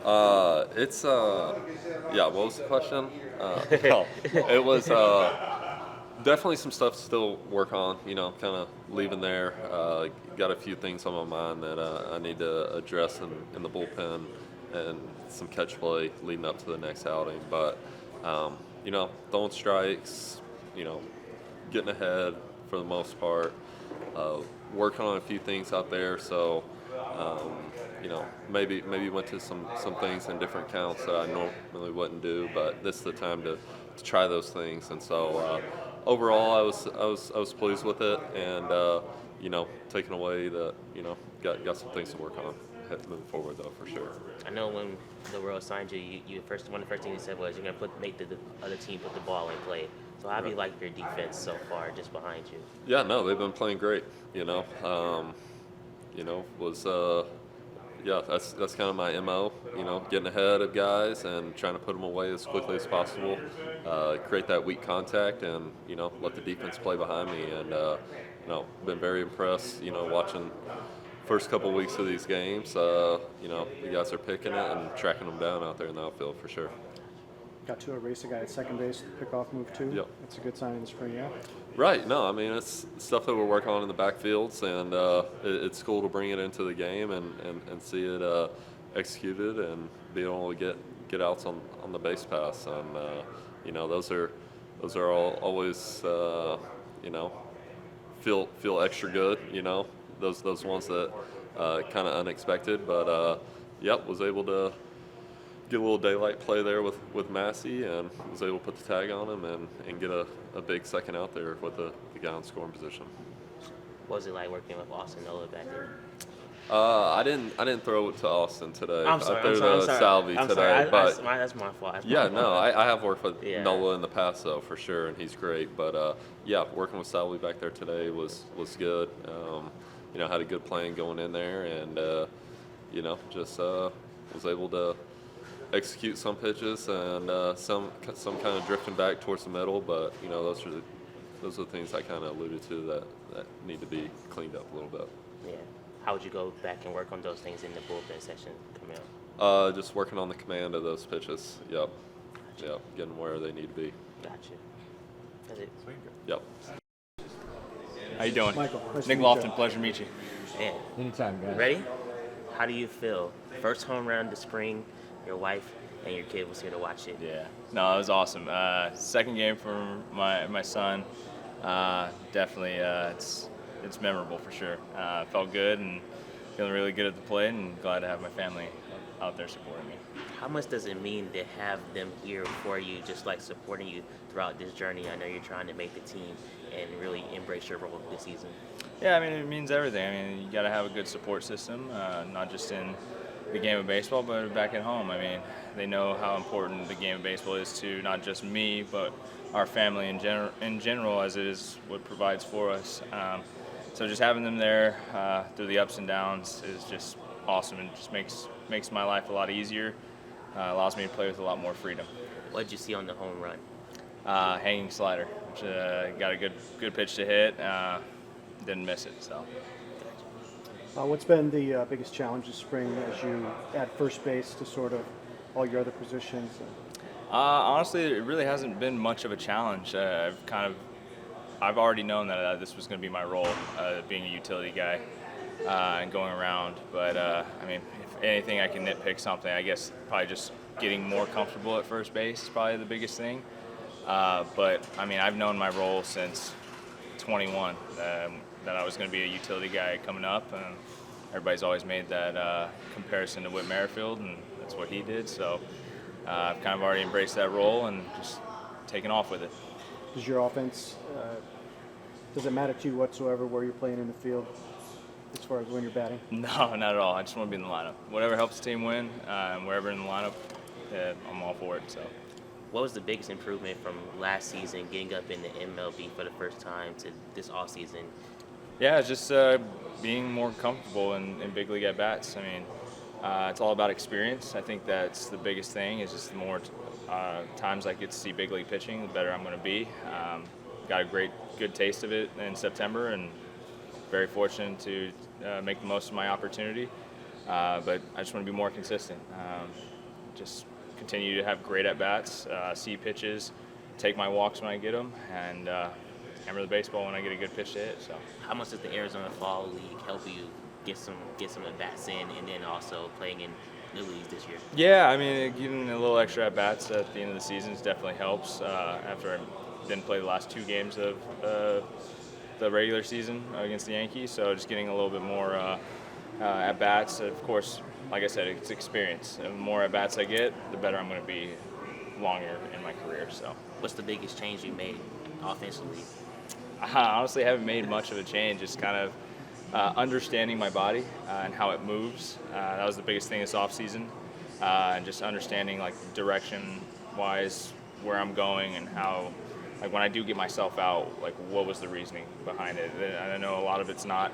It's yeah. What was the question? No, it was definitely some stuff to still work on. Kind of leaving there. Got a few things on my mind that I need to address in the bullpen and some catch play leading up to the next outing. But throwing strikes. You know, getting ahead for the most part. Uh, Working on a few things out there. So. Um, maybe went to some things in different counts that I normally wouldn't do, but this is the time to try those things. And so overall, I was pleased with it, and taking away that got some things to work on. Moving forward though, for sure. I know when the world signed you, one of the first things you said was you're gonna make the other team put the ball in play. So how do you like your defense so far, just behind you? Yeah, no, they've been playing great. Was yeah, that's kind of my mo. Getting ahead of guys and trying to put them away as quickly as possible. Create that weak contact, and let the defense play behind me. And been very impressed. Watching first couple weeks of these games. You guys are picking it and tracking them down out there in the outfield for sure. Got to erase a guy at second base, pick-off move too. Yep. That's a good sign in the spring, yeah? Right. No, I mean, it's stuff that we're working on in the backfields, and it's cool to bring it into the game and see it executed and be able to get outs on the base pass. And those are all always feel extra good. Those ones that kind of unexpected, but yep, was able to get a little daylight play there with Massey, and was able to put the tag on him and get a big second out there with the guy in scoring position. What was it like working with Austin Nola back there? I didn't throw it to Austin today. I'm sorry. I threw to Salvi today. But that's my fault. I have worked with Yeah. Nola in the past though, for sure, and he's great. But yeah, working with Salvi back there today was good. Had a good plan going in there, and just was able to execute some pitches and some kind of drifting back towards the middle. But those are the things I kind of alluded to that need to be cleaned up a little bit. Yeah. How would you go back and work on those things in the bullpen session coming up? Just working on the command of those pitches. Yep. Gotcha. Yep. Getting where they need to be. Gotcha. That's it. Yep. How you doing? Michael, nice to Nick meet you. Loftin, pleasure to meet you. Man, Anytime, guys. ready? How do you feel? First home run this spring, your wife and your kid was here to watch it. Yeah. No, it was awesome. Second game for my son. Definitely, it's memorable for sure. Felt good and feeling really good at the plate, and glad to have my family out there supporting me. How much does it mean to have them here for you, just like supporting you throughout this journey? I know you're trying to make the team and really embrace your role this season. Yeah, I mean, it means everything. I mean, you got to have a good support system, not just in the game of baseball, but back at home. I mean, they know how important the game of baseball is to not just me, but our family in general, as it is what provides for us. So just having them there through the ups and downs is just awesome, and just makes my life a lot easier. Allows me to play with a lot more freedom. What did you see on the home run? Hanging slider, which got a good pitch to hit. Didn't miss it. So. What's been the biggest challenge this spring as you add first base to sort of all your other positions? Honestly, it really hasn't been much of a challenge. I've already known that this was going to be my role, being a utility guy and going around. But I mean, if anything, I can nitpick something. I guess probably just getting more comfortable at first base is probably the biggest thing. But I mean, I've known my role since 21. That I was going to be a utility guy coming up, and everybody's always made that comparison to Whit Merrifield, and that's what he did. So I've kind of already embraced that role and just taken off with it. Does your offense, does it matter to you whatsoever where you're playing in the field as far as when you're batting? No, not at all. I just want to be in the lineup. Whatever helps the team win, and wherever in the lineup, I'm all for it. So. What was the biggest improvement from last season, getting up in the MLB for the first time, to this off season? Yeah, just being more comfortable in big league at bats. I mean, it's all about experience. I think that's the biggest thing. Is just the more times I get to see big league pitching, the better I'm going to be. Got a good taste of it in September, and very fortunate to make the most of my opportunity. But I just want to be more consistent. Just continue to have great at-bats, see pitches, take my walks when I get them, and hammer the baseball when I get a good pitch to hit. So, How much does the Arizona Fall League help you get some at bats in, and then also playing in the leagues this year? yeah, I mean, getting a little extra at-bats at the end of the season definitely helps. After I didn't play the last 2 games of the regular season against the Yankees, so just getting a little bit more at-bats. Of course, like I said, it's experience. The more at-bats I get, the better I'm going to be longer in my career. So, What's the biggest change you made offensively? I honestly haven't made much of a change. Just kind of understanding my body and how it moves. That was the biggest thing this offseason. And just understanding, like, direction-wise where I'm going and how, like, when I do get myself out, like, what was the reasoning behind it. And I know a lot of it's not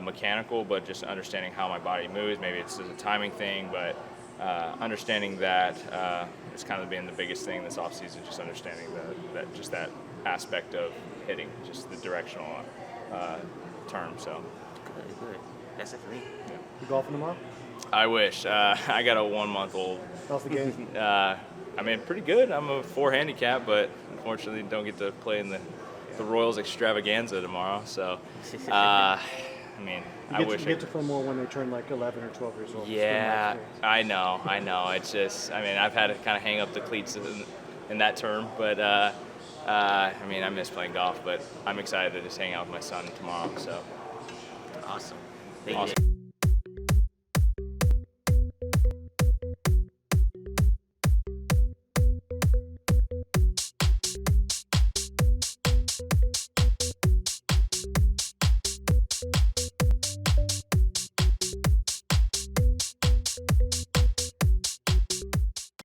mechanical, but just understanding how my body moves. Maybe it's a timing thing, but understanding that it's kind of been the biggest thing this offseason, just understanding that aspect of hitting, just the directional term. So Good. That's it for me. You golfing tomorrow? I wish. I got a 1-month-old. How's the game? I mean, pretty good. I'm a 4 handicap, but unfortunately don't get to play in the Royals extravaganza tomorrow. So, I mean, I wish You get to play more when they turn like 11 or 12 years old. Yeah, I know. It's just, I mean, I've had to kind of hang up the cleats in that term, but I mean, I miss playing golf, but I'm excited to just hang out with my son tomorrow. So, Awesome. Thank you. awesome.